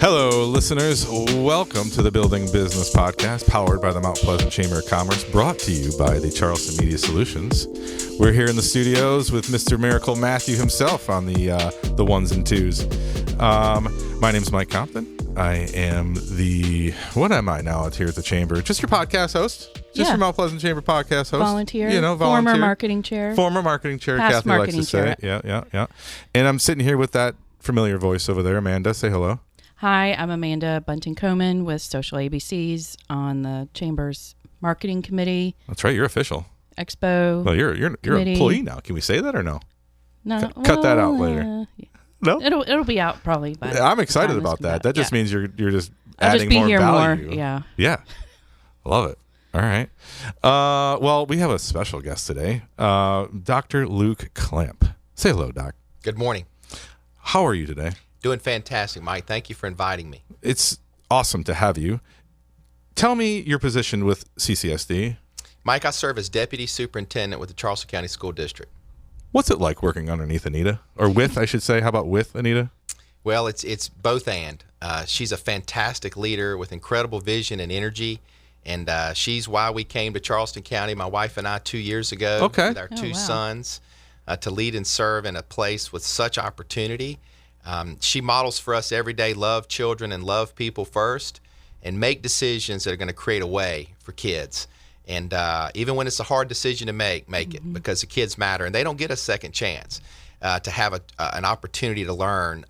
Hello, listeners. Welcome to the Building Business Podcast, powered by the Mount Pleasant Chamber of Commerce, brought to you by the Charleston Media Solutions. We're here in the studios with Mr. Miracle Matthew himself on the ones and twos. My name's Mike Compton. I am what am I now out here at the Chamber? Just your podcast host? Just your Mount Pleasant Chamber podcast host? Volunteer. Volunteer. Former marketing chair. Former marketing chair, Past Kathy marketing likes to say. Yeah. And I'm sitting here with that familiar voice over there. Amanda, say hello. Hi, I'm Amanda Bunting-Coman with Social ABCs on the Chamber's Marketing Committee. That's right, you're official. Expo. Well, you're an employee now. Can we say that or no? No. Cut that out later. No? It'll be out probably by I'm excited about that. That just means you're just adding more value. More. Yeah. Love it. All right. Well, we have a special guest today, Dr. Luke Clamp. Say hello, Doc. Good morning. How are you today? Doing fantastic, Mike. Thank you for inviting me. It's awesome to have you. Tell me your position with CCSD. Mike, I serve as Deputy Superintendent with the Charleston County School District. What's it like working underneath Anita? Or with, I should say. How about with Anita? Well, it's both and. She's a fantastic leader with incredible vision and energy. And she's why we came to Charleston County, my wife and I, 2 years ago with our two sons to lead and serve in a place with such opportunity. She models for us every day, love children and love people first, and make decisions that are going to create a way for kids. And even when it's a hard decision to make it, because the kids matter, and they don't get a second chance to have an opportunity to learn.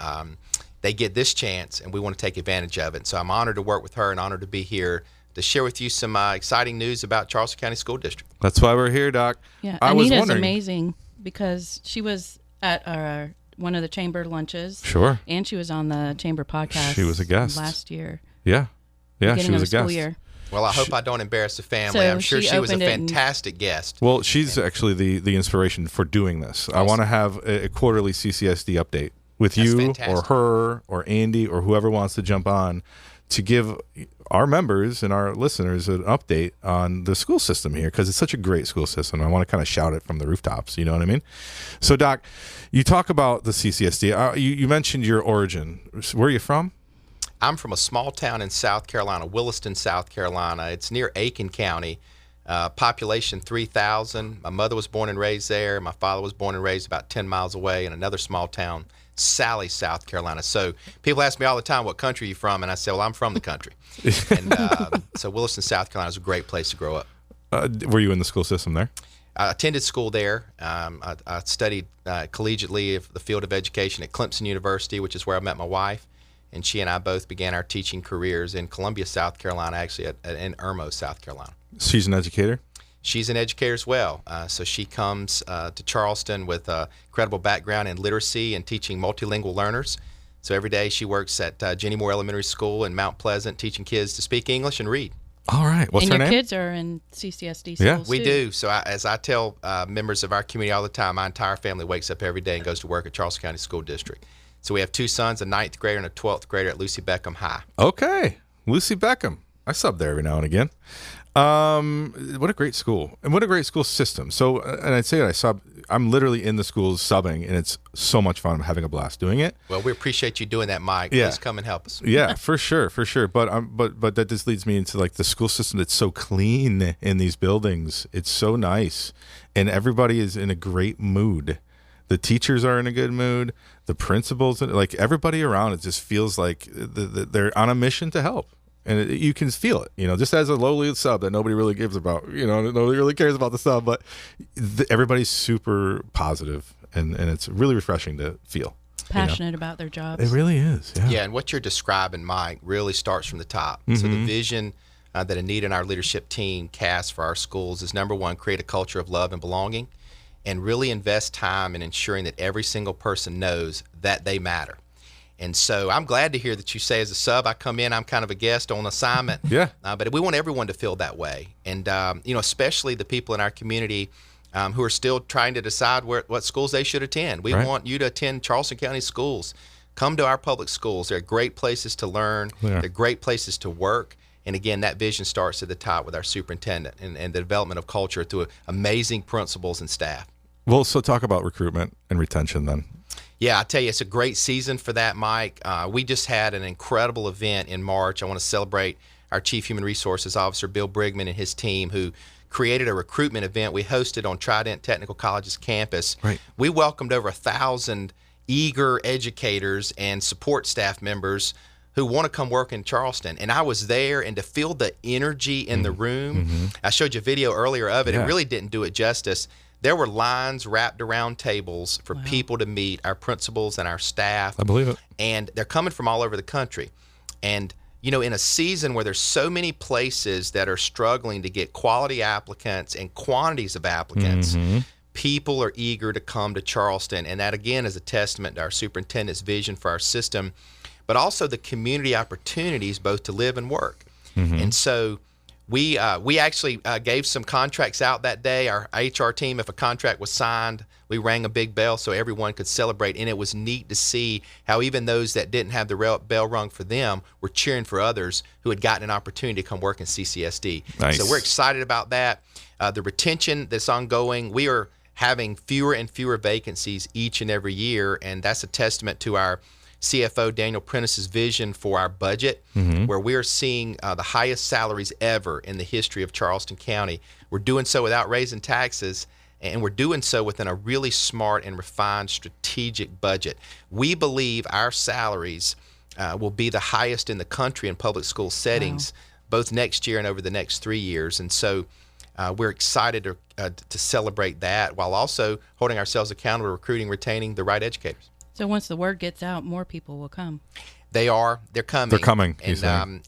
They get this chance, and we want to take advantage of it. So I'm honored to work with her and honored to be here to share with you some exciting news about Charleston County School District. That's why we're here, Doc. Yeah, Anita's amazing because she was at one of the chamber lunches. Sure. And she was on the chamber podcast. She was a guest last year. Yeah, she was a guest. Year. Well, I hope I don't embarrass the family. I'm sure she was a fantastic guest. Well, she's actually the inspiration for doing this. Awesome. I want to have a quarterly CCSD update with you fantastic. Or her or Andy or whoever wants to jump on to give our members and our listeners an update on the school system here, because it's such a great school system. I want to kind of shout it from the rooftops. You know what I mean? So, Doc, you talk about the CCSD. You mentioned your origin. Where are you from? I'm from a small town in South Carolina, Williston, South Carolina. It's near Aiken County, population 3,000. My mother was born and raised there. My father was born and raised about 10 miles away in another small town, Sally, South Carolina. So people ask me all the time, what country are you from? And I say, well, I'm from the country. And so Williston, South Carolina is a great place to grow up. Were you in the school system there? I attended school there. I studied collegiately the field of education at Clemson University, which is where I met my wife. And she and I both began our teaching careers in Columbia, South Carolina, actually in Irmo, South Carolina. She's an educator? She's an educator as well. So she comes to Charleston with a incredible background in literacy and teaching multilingual learners. So every day she works at Jenny Moore Elementary School in Mount Pleasant, teaching kids to speak English and read. All right. What's her name? And your kids are in CCSD schools, we too. do. So as I tell members of our community all the time, my entire family wakes up every day and goes to work at Charleston County School District. So we have two sons, a 9th grader and a 12th grader at Lucy Beckham High. Okay. Lucy Beckham. I sub there every now and again. What a great school. And what a great school system. So, and I'd say I'm literally in the schools subbing, and it's so much fun. I'm having a blast doing it. Well, we appreciate you doing that, Mike. Yeah. Please come and help us. Yeah, for sure. But that just leads me into like the school system that's so clean in these buildings. It's so nice. And everybody is in a great mood. The teachers are in a good mood. The principals, like everybody around, it just feels like they're on a mission to help. And you can feel it, just as a lowly sub that nobody really gives about, nobody really cares about the sub, but everybody's super positive, and it's really refreshing to feel. Passionate about their jobs. It really is, yeah. Yeah, and what you're describing, Mike, really starts from the top. Mm-hmm. So the vision that Anita and our leadership team cast for our schools is, number one, create a culture of love and belonging, and really invest time in ensuring that every single person knows that they matter. And so I'm glad to hear that you say as a sub, I come in, I'm kind of a guest on assignment. Yeah. But we want everyone to feel that way. And, especially the people in our community who are still trying to decide what schools they should attend. We want you to attend Charleston County schools. Come to our public schools. They're great places to learn. Yeah. They're great places to work. And again, that vision starts at the top with our superintendent and the development of culture through amazing principals and staff. Well, so talk about recruitment and retention then. Yeah, I tell you, it's a great season for that, Mike. We just had an incredible event in March. I want to celebrate our Chief Human Resources Officer, Bill Brigman, and his team, who created a recruitment event we hosted on Trident Technical College's campus. Right. We welcomed over 1,000 eager educators and support staff members who want to come work in Charleston. And I was there, and to feel the energy in the room, I showed you a video earlier of it. It really didn't do it justice. There were lines wrapped around tables for people to meet our principals and our staff. I believe it. And they're coming from all over the country. And, you know, in a season where there's so many places that are struggling to get quality applicants and quantities of applicants, people are eager to come to Charleston. And that, again, is a testament to our superintendent's vision for our system, but also the community opportunities both to live and work. And so we actually gave some contracts out that day. Our HR team, if a contract was signed, we rang a big bell so everyone could celebrate. And it was neat to see how even those that didn't have the bell rung for them were cheering for others who had gotten an opportunity to come work in CCSD. Nice. So we're excited about that. The retention that's ongoing, we are having fewer and fewer vacancies each and every year, and that's a testament to our CFO Daniel Prentice's vision for our budget, where we are seeing the highest salaries ever in the history of Charleston County. We're doing so without raising taxes, and we're doing so within a really smart and refined strategic budget. We believe our salaries will be the highest in the country in public school settings, both next year and over the next 3 years. And so we're excited to celebrate that while also holding ourselves accountable to recruiting, retaining the right educators. So once the word gets out, more people will come. They're coming. They're coming,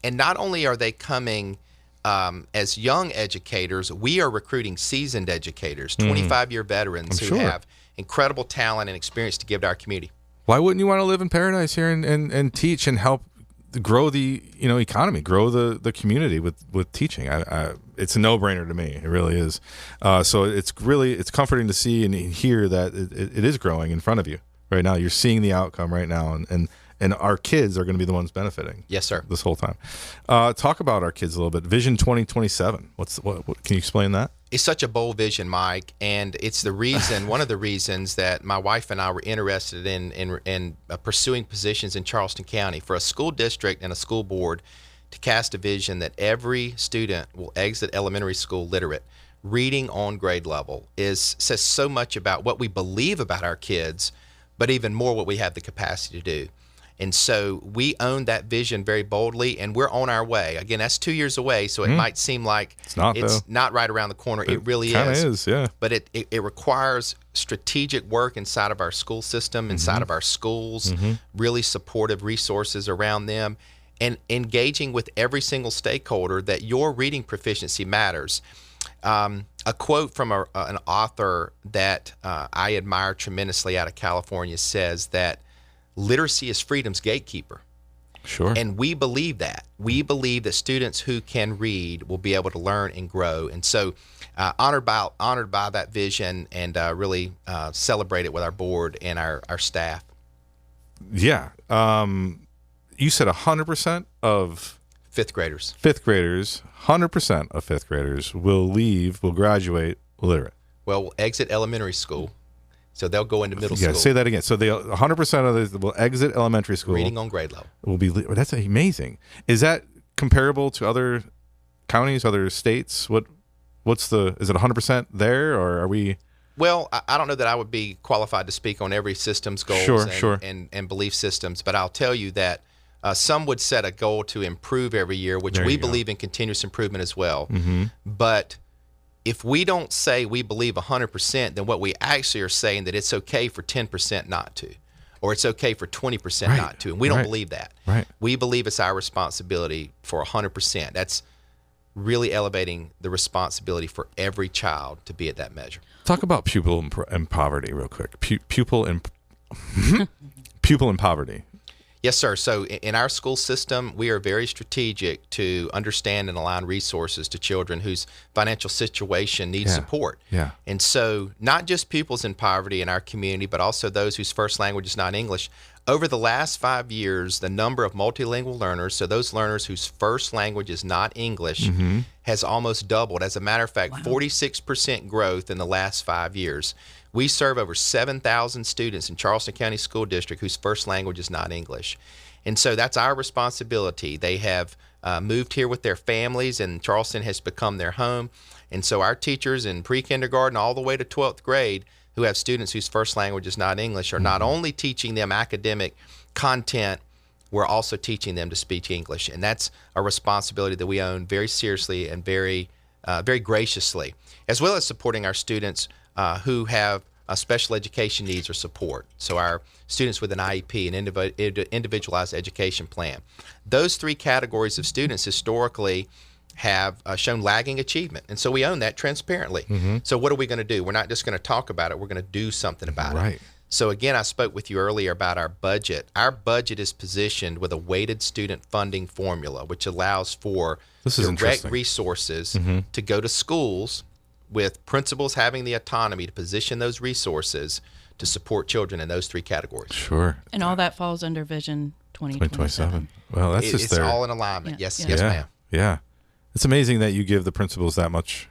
and not only are they coming as young educators, we are recruiting seasoned educators, 25-year veterans who have incredible talent and experience to give to our community. Why wouldn't you want to live in paradise here and teach and help grow the economy, grow the community with teaching? It's a no-brainer to me. It really is. So it's comforting to see and hear that it is growing in front of you. Right now, you're seeing the outcome right now, and our kids are going to be the ones benefiting. Yes, sir. This whole time. Talk about our kids a little bit. Vision 2027. What can you explain that? It's such a bold vision, Mike, and it's the reason, one of the reasons that my wife and I were interested in pursuing positions in Charleston County for a school district and a school board to cast a vision that every student will exit elementary school literate. Reading on grade level says so much about what we believe about our kids, but even more what we have the capacity to do. And so we own that vision very boldly, and we're on our way. Again, that's 2 years away, so it might seem like it's not right around the corner. It really is. It kind of is, yeah. But it requires strategic work inside of our school system, inside of our schools, really supportive resources around them, and engaging with every single stakeholder that your reading proficiency matters. A quote from an author that I admire tremendously out of California says that literacy is freedom's gatekeeper. Sure. And we believe that. We believe that students who can read will be able to learn and grow. And so honored by that vision, and really celebrate it with our board and our staff. Yeah. You said 100% of fifth graders, 100% of fifth graders will graduate literate. Well, we'll exit elementary school, so they'll go into middle school. Yeah, say that again. So 100% of these will exit elementary school. Reading on grade level. That's amazing. Is that comparable to other counties, other states? Is it 100% there, or are we? Well, I don't know that I would be qualified to speak on every system's goals and belief systems, but I'll tell you that some would set a goal to improve every year, which we believe in continuous improvement as well. But if we don't say we believe 100%, then what we actually are saying that it's okay for 10% not to, or it's okay for 20% not to. And we don't believe that. Right. We believe it's our responsibility for 100%. That's really elevating the responsibility for every child to be at that measure. Talk about pupil and poverty real quick. Pupil and poverty. Yes, sir. So in our school system, we are very strategic to understand and align resources to children whose financial situation needs support. Yeah. And so not just pupils in poverty in our community, but also those whose first language is not English. Over the last 5 years, the number of multilingual learners, so those learners whose first language is not English, has almost doubled. As a matter of fact, 46% growth in the last 5 years. We serve over 7,000 students in Charleston County School District whose first language is not English. And so that's our responsibility. They have moved here with their families, and Charleston has become their home. And so our teachers in pre-kindergarten all the way to 12th grade who have students whose first language is not English are not only teaching them academic content, we're also teaching them to speak English. And that's a responsibility that we own very seriously and very graciously, as well as supporting our students who have special education needs or support. So our students with an IEP, an individualized education plan. Those three categories of students historically have shown lagging achievement. And so we own that transparently. So what are we going to do? We're not just going to talk about it. We're going to do something about it. So again, I spoke with you earlier about our budget. Our budget is positioned with a weighted student funding formula, which allows for direct resources to go to schools with principals having the autonomy to position those resources to support children in those three categories. Sure. And all that falls under Vision 2027. Well, that's just it's all in alignment. Yeah. Yes, ma'am. Yeah. It's amazing that you give the principals that much,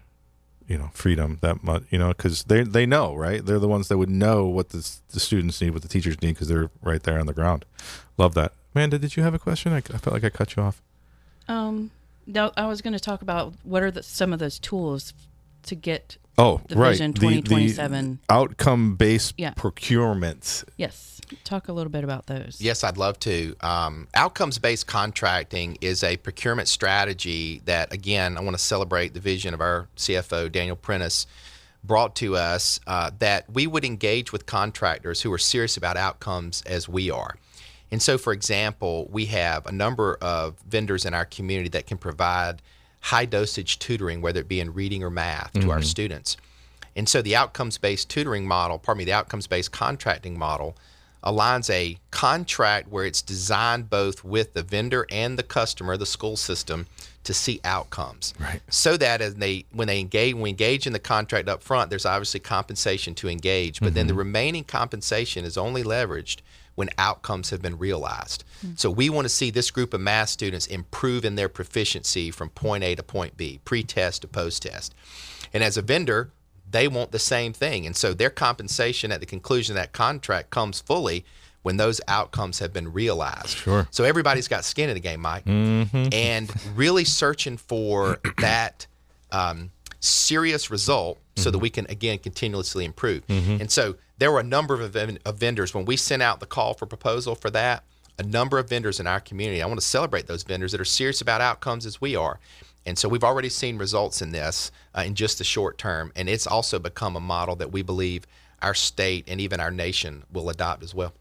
freedom, that much, because they know, right? They're the ones that would know what the students need, what the teachers need, because they're right there on the ground. Love that. Amanda, did you have a question? I felt like I cut you off. No, I was going to talk about what are some of those tools to get the Vision 2027. The outcome-based procurement. Yes. Talk a little bit about those. Yes, I'd love to. Outcomes-based contracting is a procurement strategy that, again, I want to celebrate the vision of our CFO, Daniel Prentice, brought to us, that we would engage with contractors who are serious about outcomes as we are. And so, for example, we have a number of vendors in our community that can provide high-dosage tutoring, whether it be in reading or math, to our students. And so the outcomes-based tutoring model, the outcomes-based contracting model, aligns a contract where it's designed both with the vendor and the customer, the school system, to see outcomes. Right. So that when we engage in the contract up front, there's obviously compensation to engage, but then the remaining compensation is only leveraged when outcomes have been realized. So we want to see this group of math students improve in their proficiency from point A to point B, pre-test to post-test. And as a vendor, they want the same thing. And so their compensation at the conclusion of that contract comes fully when those outcomes have been realized. Sure. So everybody's got skin in the game, Mike. And really searching for that serious result so that we can, again, continuously improve. And so there were a number of vendors. When we sent out the call for proposal for that, a number of vendors in our community, I want to celebrate those vendors that are serious about outcomes as we are. And so we've already seen results in this in just the short term. And it's also become a model that we believe our state and even our nation will adopt as well.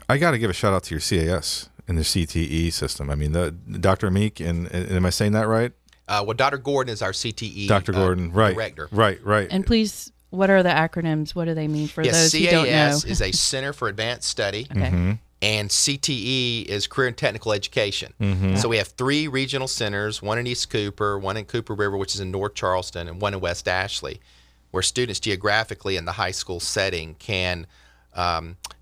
I got to give a shout out to your CAS and the CTE system. I mean, Dr. Meek, and am I saying that right? Well, Dr. Gordon is our CTE Dr. Gordon, right, director. Right. And please, what are the acronyms? What do they mean for those who don't know? CAS is a Center for Advanced Study. Okay. And CTE is Career and Technical Education. So we have 3 regional centers, one in East Cooper, one in Cooper River, which is in North Charleston, and one in West Ashley, where students geographically in the high school setting can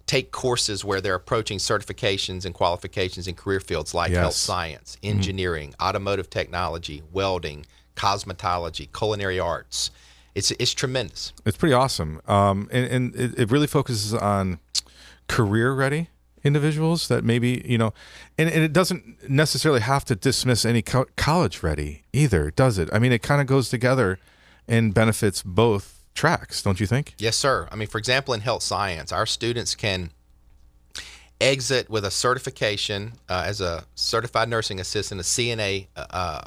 take courses where they're approaching certifications and qualifications in career fields like health science, engineering, automotive technology, welding, cosmetology, culinary arts. It's tremendous. It's pretty awesome. And it really focuses on career-ready individuals that maybe, and it doesn't necessarily have to dismiss any college-ready either, does it? I mean, it kind of goes together and benefits both tracks, don't you think? Yes, sir. I mean, for example, in health science, our students can exit with a certification as a certified nursing assistant, a CNA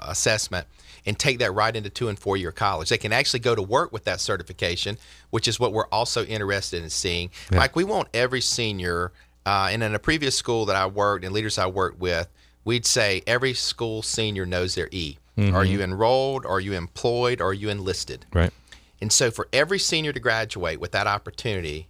assessment, and take that right into 2- and 4-year college. They can actually go to work with that certification, which is what we're also interested in seeing. Yeah. Like, we want every senior, and in a previous school that I worked and leaders I worked with, we'd say every school senior knows their E. Are you enrolled? Are you employed? Are you enlisted? Right. And so for every senior to graduate with that opportunity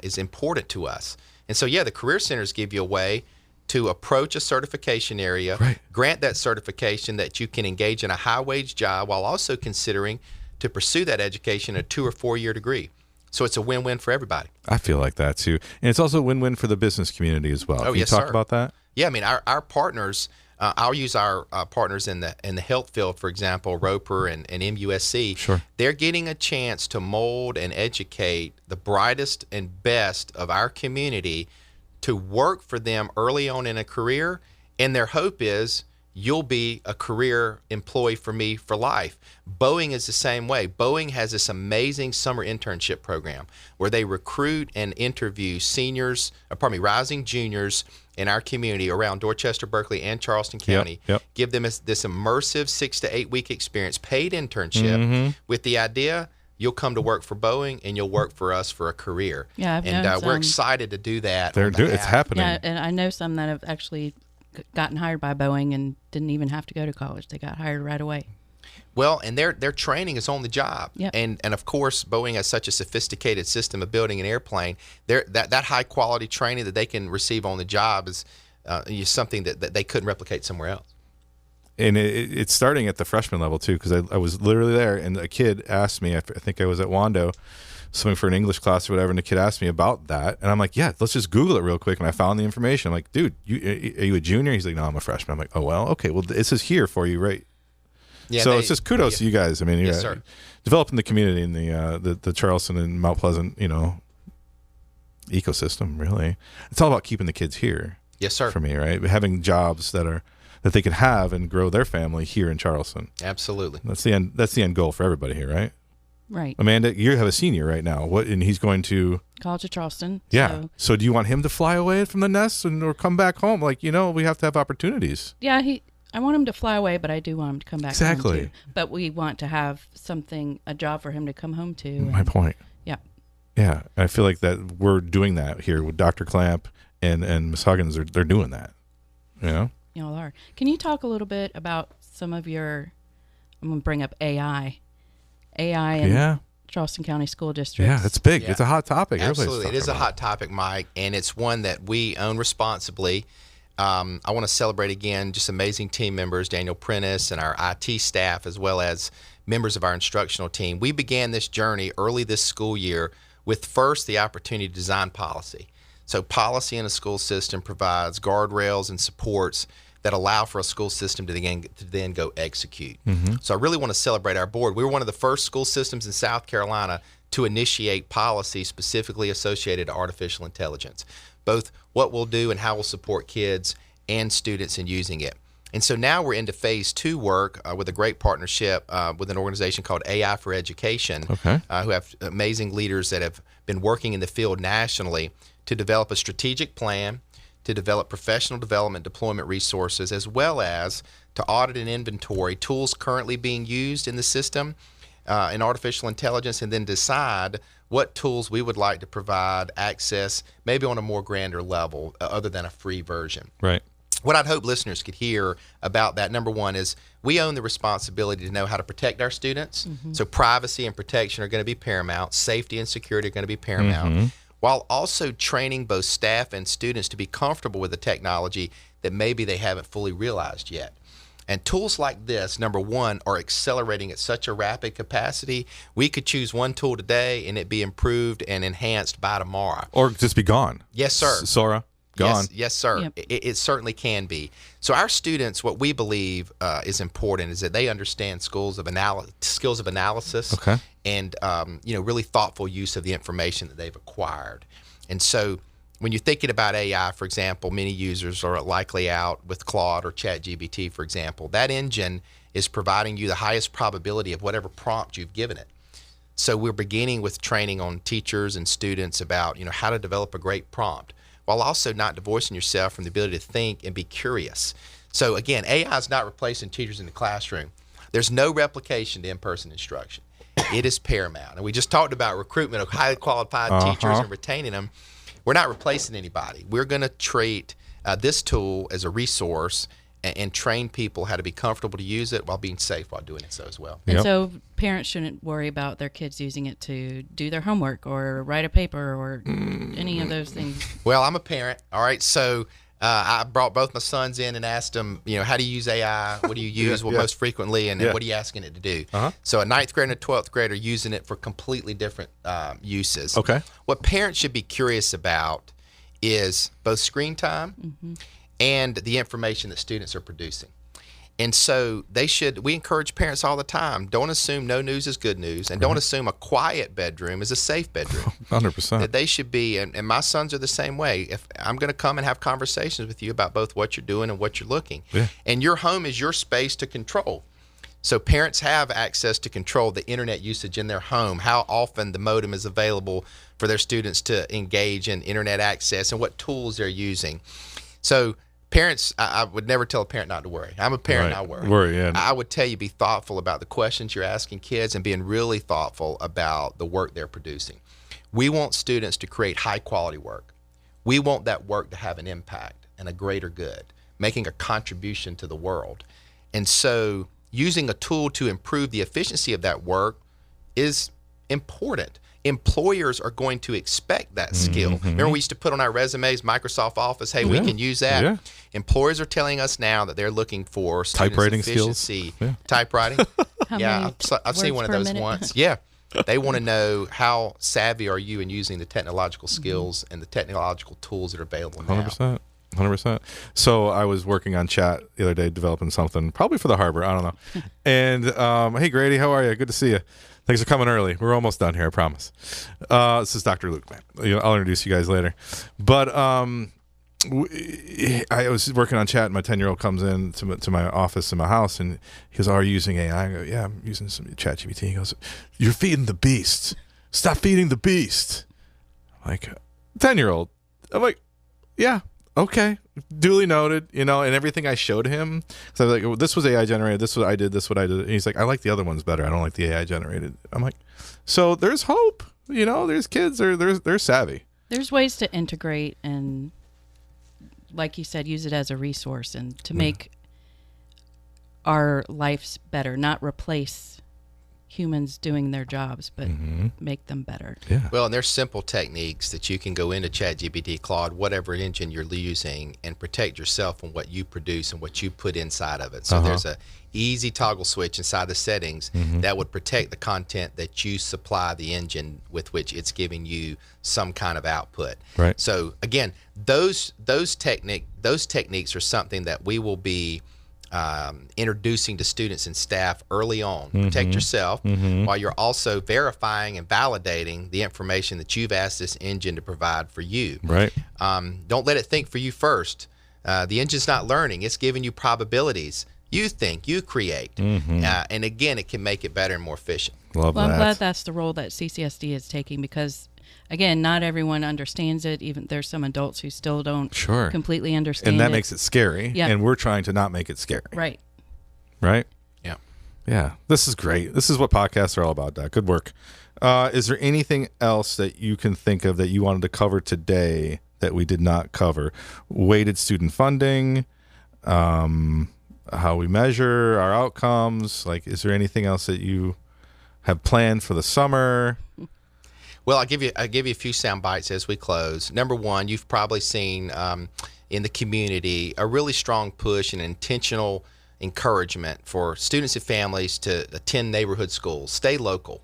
is important to us. And so, the Career Centers give you a way to approach a certification area, grant that certification that you can engage in a high-wage job while also considering to pursue that education a 2- or 4-year degree. So it's a win-win for everybody. I feel like that, too. And it's also a win-win for the business community as well. Oh, Can you talk about that? Yeah, I mean, our partners, I'll use our partners in the health field, for example, Roper and MUSC. Sure. They're getting a chance to mold and educate the brightest and best of our community to work for them early on in a career, and their hope is you'll be a career employee for me for life. Boeing is the same way. Boeing has this amazing summer internship program where they recruit and interview rising juniors in our community around Dorchester, Berkeley, and Charleston County. Yep. Give them this immersive 6 to 8 week experience, paid internship, with the idea you'll come to work for Boeing and you'll work for us for a career. Yeah, I've known we're excited to do that. It's happening. Yeah, and I know some that have actually gotten hired by Boeing and didn't even have to go to college. They got hired right away. Well, and their training is on the job. Yep. And of course, Boeing has such a sophisticated system of building an airplane. That high quality training that they can receive on the job is something that they couldn't replicate somewhere else. And it's starting at the freshman level too, because I was literally there, and a kid asked me. I think I was at Wando, something for an English class or whatever, and the kid asked me about that, and I'm like, yeah, let's just Google it real quick. And I found the information. I'm like, dude, are you a junior? He's like, no, I'm a freshman. I'm like, oh well, okay, well this is here for you, right? Yeah, so it's just kudos to you guys. I mean, yes, sir. Developing the community in the Charleston and Mount Pleasant, ecosystem. Really, it's all about keeping the kids here. Yes, sir. For me, right, having jobs that they can have and grow their family here in Charleston. Absolutely. That's the end goal for everybody here, right? Right. Amanda, you have a senior right now. And he's going to College of Charleston. Yeah. So do you want him to fly away from the nest or come back home? Like, we have to have opportunities. Yeah, I want him to fly away, but I do want him to come back home exactly. too. But we want to have a job for him to come home to. My point. Yeah. Yeah. I feel like that we're doing that here with Dr. Clamp and Ms. Huggins. They're doing that. Y'all are. Can you talk a little bit about some of I'm going to bring up AI in Charleston County School District. Yeah, it's big. Yeah. It's a hot topic. Absolutely. It is a hot topic, Mike, and it's one that we own responsibly. I want to celebrate again just amazing team members, Daniel Prentice and our IT staff, as well as members of our instructional team. We began this journey early this school year with first the opportunity to design policy. So policy in a school system provides guardrails and supports that allow for a school system to then go execute. Mm-hmm. So I really want to celebrate our board. We were one of the first school systems in South Carolina to initiate policy specifically associated to artificial intelligence, both what we'll do and how we'll support kids and students in using it. And so now we're into phase 2 work with a great partnership with an organization called AI for Education, who have amazing leaders that have been working in the field nationally to develop a strategic plan, to develop professional development deployment resources, as well as to audit and inventory tools currently being used in the system in artificial intelligence, and then decide what tools we would like to provide access maybe on a more grander level other than a free version. Right. What I'd hope listeners could hear about that, number one, is we own the responsibility to know how to protect our students. Mm-hmm. So privacy and protection are going to be paramount. Safety and security are going to be paramount. Mm-hmm. While also training both staff and students to be comfortable with the technology that maybe they haven't fully realized yet. And tools like this, number one, are accelerating at such a rapid capacity. We could choose one tool today and it be improved and enhanced by tomorrow. Or just be gone. Yes, sir. Sora, gone. Yes, sir. Yep. It certainly can be. So our students, what we believe is important is that they understand skills of analysis and really thoughtful use of the information that they've acquired. And so when you're thinking about AI, for example, many users are likely out with Claude or ChatGPT, for example. That engine is providing you the highest probability of whatever prompt you've given it. So we're beginning with training on teachers and students about how to develop a great prompt, while also not divorcing yourself from the ability to think and be curious. So again, AI is not replacing teachers in the classroom. There's no replication to in-person instruction. It is paramount. And we just talked about recruitment of highly qualified teachers and retaining them. We're not replacing anybody. We're going to treat this tool as a resource and train people how to be comfortable to use it while being safe while doing it so as well. And so parents shouldn't worry about their kids using it to do their homework or write a paper or any of those things. Well, I'm a parent. All right. So I brought both my sons in and asked them, how do you use AI? What do you use most frequently? And what are you asking it to do? So a 9th grader and a 12th grader are using it for completely different uses. Okay. What parents should be curious about is both screen time and the information that students are producing. And so we encourage parents all the time, don't assume no news is good news, and don't assume a quiet bedroom is a safe bedroom. 100%. That they should be, and my sons are the same way. If I'm going to come and have conversations with you about both what you're doing and what you're looking. Yeah. And your home is your space to control. So parents have access to control the internet usage in their home, how often the modem is available for their students to engage in internet access, and what tools they're using. So parents, I would never tell a parent not to worry. I'm a parent, I worry. Yeah. I would tell you, be thoughtful about the questions you're asking kids and being really thoughtful about the work they're producing. We want students to create high quality work. We want that work to have an impact and a greater good, making a contribution to the world. And so using a tool to improve the efficiency of that work is important. Employers are going to expect that skill. Remember, we used to put on our resumes, Microsoft Office, hey, we can use that. Yeah. Employers are telling us now that they're looking for typewriting efficiency. Skills. Yeah. Typewriting. I've seen one of those once. Yeah. They want to know how savvy are you in using the technological skills and the technological tools that are available now. 100%. So I was working on chat the other day, developing something, probably for the harbor. I don't know. And hey, Grady, how are you? Good to see you. Thanks for coming early. We're almost done here, I promise. This is Dr. Luke, man. I'll introduce you guys later. But I was working on chat, and my 10-year-old comes in to my office in my house, and he goes, "Are you using AI?" I go, "Yeah, I'm using some ChatGPT." He goes, "You're feeding the beast. Stop feeding the beast." I'm like, 10-year-old. I'm like, yeah. Okay, duly noted, and everything I showed him. So I was like, well, this was AI generated, this was I did, this what I did. And he's like, I like the other ones better. I don't like the AI generated. I'm like, so there's hope. There's kids, they're savvy. There's ways to integrate and, like you said, use it as a resource and to make our lives better, not replace humans doing their jobs, but make them better. Yeah. Well, and there's simple techniques that you can go into ChatGPT, Claude, whatever engine you're using, and protect yourself from what you produce and what you put inside of it. So there's a easy toggle switch inside the settings that would protect the content that you supply the engine with, which it's giving you some kind of output. Right. So again, those techniques are something that we will be introducing to students and staff early on. Protect yourself while you're also verifying and validating the information that you've asked this engine to provide for you. Right. Don't let it think for you first. The engine's not learning. It's giving you probabilities. You think, you create. And again, it can make it better and more efficient. Love that. I'm glad that's the role that CCSD is taking because, again, not everyone understands it. Even there's some adults who still don't completely understand it. And that makes it scary. Yeah. And we're trying to not make it scary. Right. Right? Yeah. Yeah. This is great. This is what podcasts are all about, Doc. Good work. Is there anything else that you can think of that you wanted to cover today that we did not cover? Weighted student funding, how we measure our outcomes. Like, is there anything else that you have planned for the summer? Well, I'll give you a few sound bites as we close. Number one, you've probably seen in the community a really strong push and intentional encouragement for students and families to attend neighborhood schools, stay local.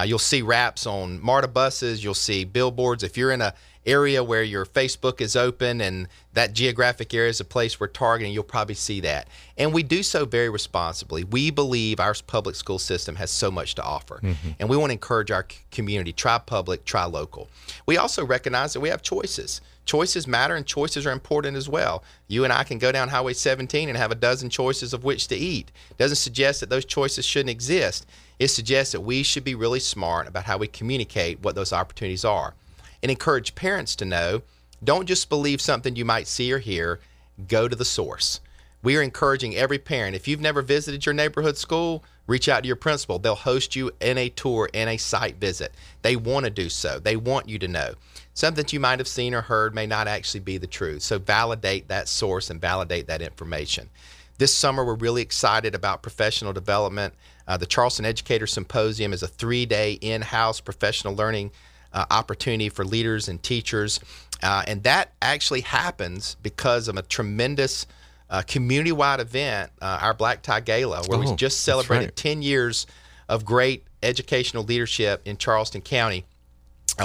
You'll see wraps on MARTA buses. You'll see billboards. If you're in a area where your Facebook is open and that geographic area is a place we're targeting, you'll probably see that. And we do so very responsibly. We believe our public school system has so much to offer. And we want to encourage our community, try public, try local. We also recognize that we have choices. Choices matter and choices are important as well. You and I can go down Highway 17 and have a dozen choices of which to eat. Doesn't suggest that those choices shouldn't exist. It suggests that we should be really smart about how we communicate what those opportunities are. And encourage parents to know, don't just believe something you might see or hear, go to the source. We are encouraging every parent, if you've never visited your neighborhood school, reach out to your principal. They'll host you in a tour, in a site visit. They want to do so. They want you to know. Something that you might have seen or heard may not actually be the truth. So validate that source and validate that information. This summer, we're really excited about professional development. The Charleston Educator Symposium is a 3-day in-house professional learning opportunity for leaders and teachers. And that actually happens because of a tremendous community-wide event, our Black Tie Gala, where we just celebrated 10 years of great educational leadership in Charleston County.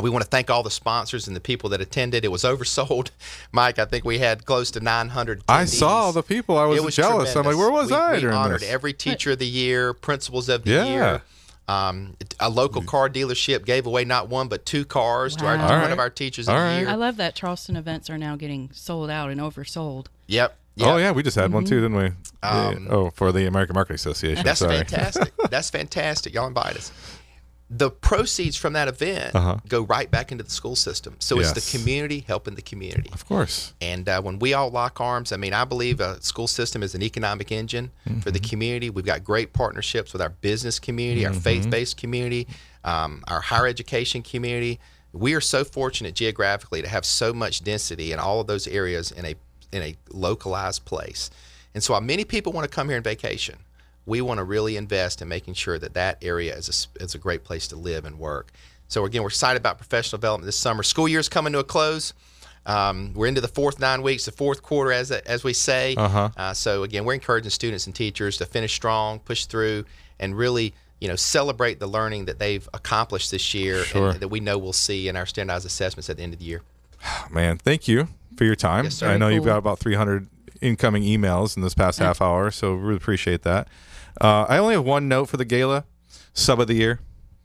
We want to thank all the sponsors and the people that attended. It was oversold. Mike, I think we had close to 900 attendees. I saw the people. I was jealous. Tremendous. I'm like, where was I during We honored this? every teacher of the year, principals of the year. A local car dealership gave away not one but 2 cars to one of our teachers of the year. I love that Charleston events are now getting sold out and oversold. Yep. Oh, yeah, we just had one too, didn't we? For the American Marketing Association. That's fantastic. That's fantastic. Y'all invite us. The proceeds from that event go right back into the school system. So it's the community helping the community. Of course. And when we all lock arms, I mean, I believe a school system is an economic engine for the community. We've got great partnerships with our business community, our faith-based community, our higher education community. We are so fortunate geographically to have so much density in all of those areas in a localized place. And so while many people want to come here and vacation, we want to really invest in making sure that area is a great place to live and work. So again, we're excited about professional development this summer. School year's coming to a close. We're into the fourth 9 weeks, the fourth quarter, as we say. So again, we're encouraging students and teachers to finish strong, push through, and really celebrate the learning that they've accomplished this year and that we know we'll see in our standardized assessments at the end of the year. Man, thank you for your time. Yes, sir. I know you've got about 300 incoming emails in this past half hour, so really appreciate that. I only have one note for the gala. Sub of the year.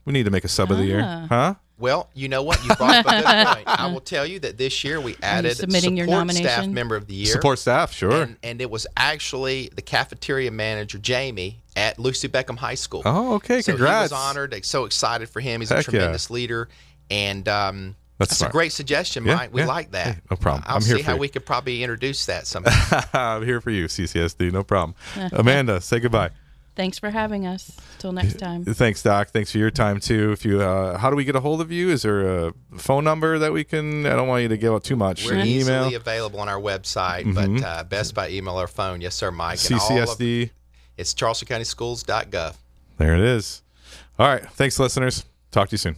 We need to make a sub of the year. Huh? Well, you know what? You brought up a good point. I will tell you that this year we added support staff member of the year. Support staff, sure. And it was actually the cafeteria manager, Jamie, at Lucy Beckham High School. Oh, okay. So Congrats. he was honored. So excited for him. He's a tremendous leader. And that's a great suggestion, Mike. We like that. Hey, no problem. I'll see how we could probably introduce that sometime. I'm here for you, CCSD. No problem. Amanda, say goodbye. Thanks for having us. Till next time. Thanks, Doc. Thanks for your time too. If you, how do we get a hold of you? Is there a phone number that we can? I don't want you to give out too much. We're easily available on our website, but best by email or phone. Yes, sir, Mike. CCSD. It's CharlestonCountySchools.gov. There it is. All right. Thanks, listeners. Talk to you soon.